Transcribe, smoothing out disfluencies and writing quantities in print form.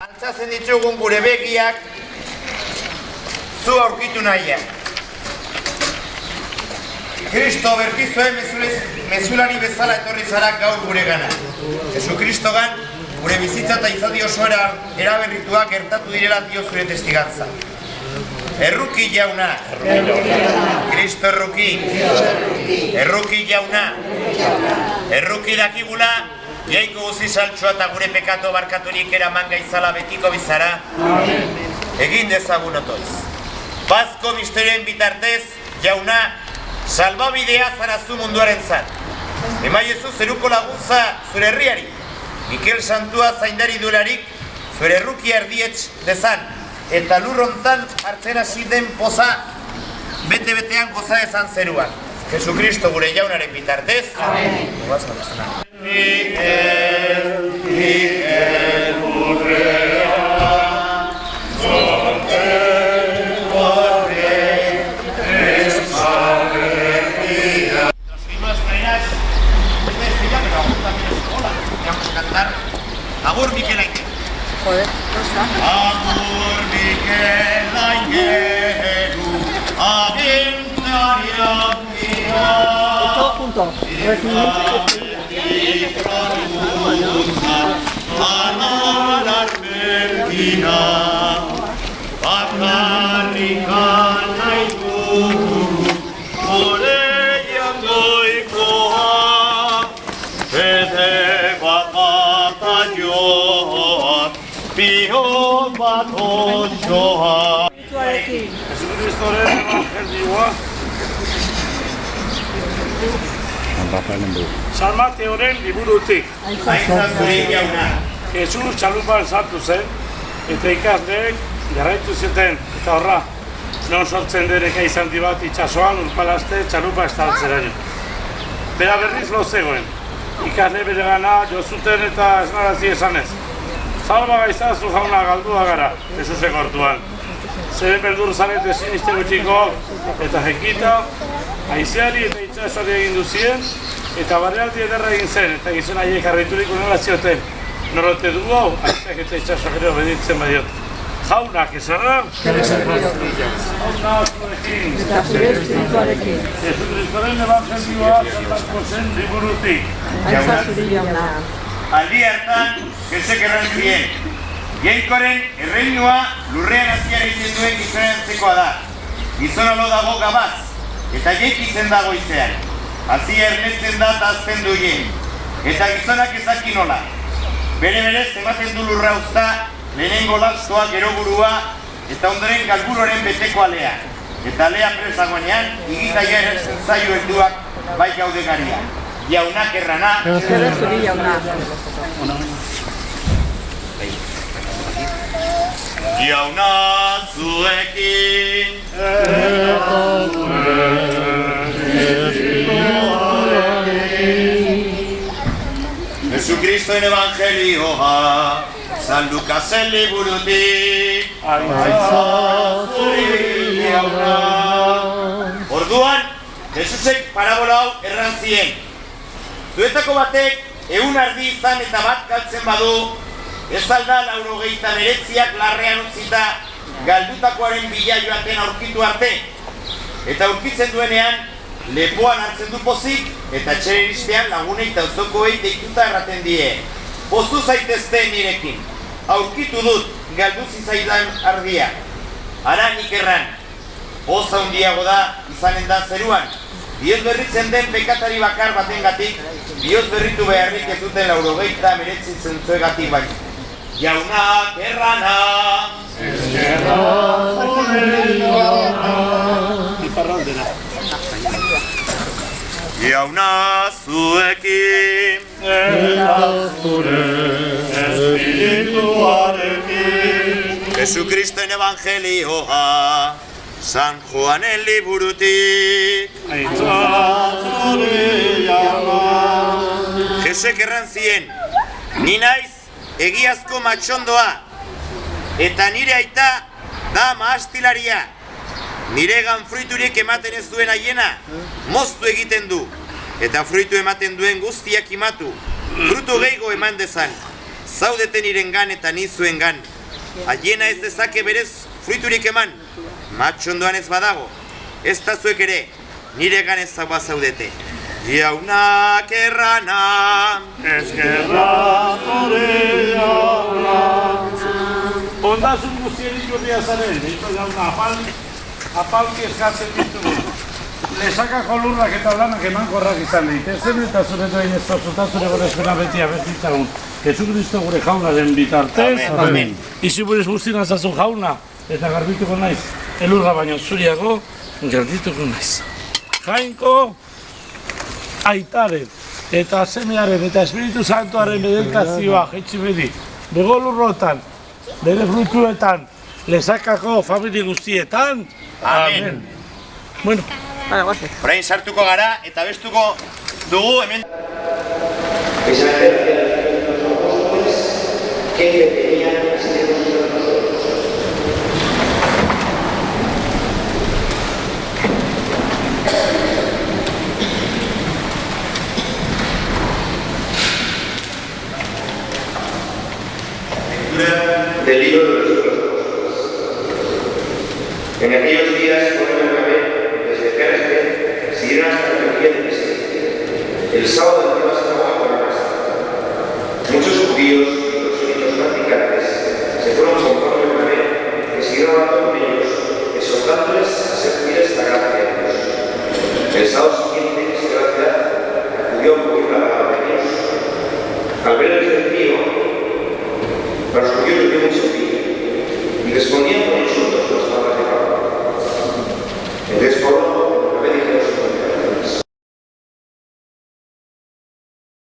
Altzatzen ditugun gure begiak zu aurkitu nahian. Kristo berpizuen mezulari bezala etorri zara gaur gure gana. Jesu Kristogan gure bizitza eta izaldi osoa eraberrituak gertatu direla dio zure testigantza. Erruki jauna. Kristo erruki. Erruki jauna. Erruki dakigula jaiko guzi saltxoa eta gure pekato barkaturik eraman gaizala betiko bizara. Egin dezagun otoiz. Bazko misterioen bitartez, jauna, salbabidea zarazu munduaren zan. Emaiezu zeruko laguntza zure herriari. Mikel Santua zaindari duelarik, zure errukia erdietz dezan. Eta lurrontan hartzen hasi den poza, bete-betean goza dezan zeruan. Jesu Kristo gure jaunaren bitartez. Amen. Mikel, Mikel, urrea, zonte, horre, espabertia. Transferimos las maneras, no me despilla, pero aún también es hola. Vamos a cantar Agur Mikel Aingeru. Joder, no está. Agur Mikel Aingeru, agintariak dira. Todo junto. Analar bertina, bakarrikan nahi dugu, oreian goikoa, bede bat joan, bihon bat ontsoa. Jesucristoren evangelioa San Mateoren liburutik. Aintzazuri jauna. Jesus txalupan sartu zen, eta ikasleek jarraitu zuten, eta horra, non sortzen dereka izan dibat itxasoan urpalazte txalupa estaltzeraino. Bera berriz lo zegoen, ikasle bere gana jo zuten eta esnarazi esanez. Salba gaizazu jauna galdua gara, Jesusek orduan. Zeren beldur zanete siniste gutxiko eta jekita, haizeari eta itxasoari egin duzien, eta barrealdi ederra egin zen, eta gizon haiek arreiturik unela zioten. Norote dugu hau, haizeak eta itxasoak ere obeditzen badiot. Jaunak ezara? Jaunak zuekin. Eta zure espirituarekin. Jesucristoren evangelioa saltako zen liburutik. Aintzazuri jauna. Aldi hartan, Jesek errantzien. Jainkoren erreinua lurrean haziara egiten duen gizonantzekoa da. Gizona lo dago gabaz, eta jaik izen dago izean. Hazia ernetzen da eta azten duien. Eta gizonak ezaki nola. Bere-berez ematen du lurra uzta, lehenengo lastoa gero burua, eta ondoren galburoren beteko alea. Eta alea presagoenean, igitaia eratzen zaio helduak bai gaude garia. Jaunak errana. Zure zuri jauna. Jauna zuekin. Jesucristoen evangelioa San Lukasen liburutik. Aintzazuri jauna. Orduan, Jesusek parabola hau errantzien. Zuetako batek 100 ardi izan eta bat galtzen badu, ez alda 99 larrean utzita galdutakoaren bila joaten aurkitu arte. Eta aurkitzen duenean, lepoan hartzen du pozik, eta txeren iztean lagunei eta auzokoei deituta erraten die. Pozu zaitezte nirekin, aurkitu dut galdu zizaidan ardia. Ara nik erran, poza handiago da izanen da zeruan. Bioz berritzen den pekatari bakar batengatik, bioz berritu beharrik ez duten 99 zentzuegatik baino. Jaunak errana. Eskerra zure jauna. Iparraldera. Jauna zuekin. Eta zure espirituarekin. Jesucristoen evangelioa San Joanen liburutik. Aintzazuri jauna. Jesek errantzien, ni naiz egiazko matxondoa, eta nire aita da maastilaria. Niregan fruiturik ematen ez duen haiena, moztu egiten du, eta fruitu ematen duen guztiak imatu, frutu gehiago eman dezan, zaudeten irengan eta ni zuengan. Aiena ez dezake berez fruiturik eman, matxondoan ez badago, ez da zuek ere, nire ganezak bazaudete. Jaunak errana, Eskerra zure jauna. Ondasun guztierik urria zaren, ditu jauna, apalki eskatzen ditugu. Lesakako lurrak eta lanak emankorrak izan daitezen eta zure doin ez tozuta zure gorezpena beti abertitzagun. Jesukristo gure jaunaren bitartez. Amen. Izi buruz guztina zazun jauna eta garbituko naiz. Elurra baino zuriago garbituko naiz. Jainko aitaren eta semearen eta Espiritu Santuaren bedelkazioa jetxi bedi. Bego lurrotan, bere fruituetan, Lesakako famili guztietan. Amen. Bueno. Vale, guazen. Orain sartuko gara eta bestuko dugu hemen. Del libro de los apóstoles. En aquellos días fueron Bernabé desde Perge, siguieron hasta Antioquía de Pisidia. El sábado de la semana por la noche. Muchos judíos y proselitos practicantes se fueron con Pablo y Bernabé, que siguieron hablando con ellos, exhortándoles a ser fieles a la gracia de Dios. El sábado siguiente, de la ciudad, acudió a oír la palabra de Dios. Al ver el desafío, para los judíos les dio mucho frío, y respondían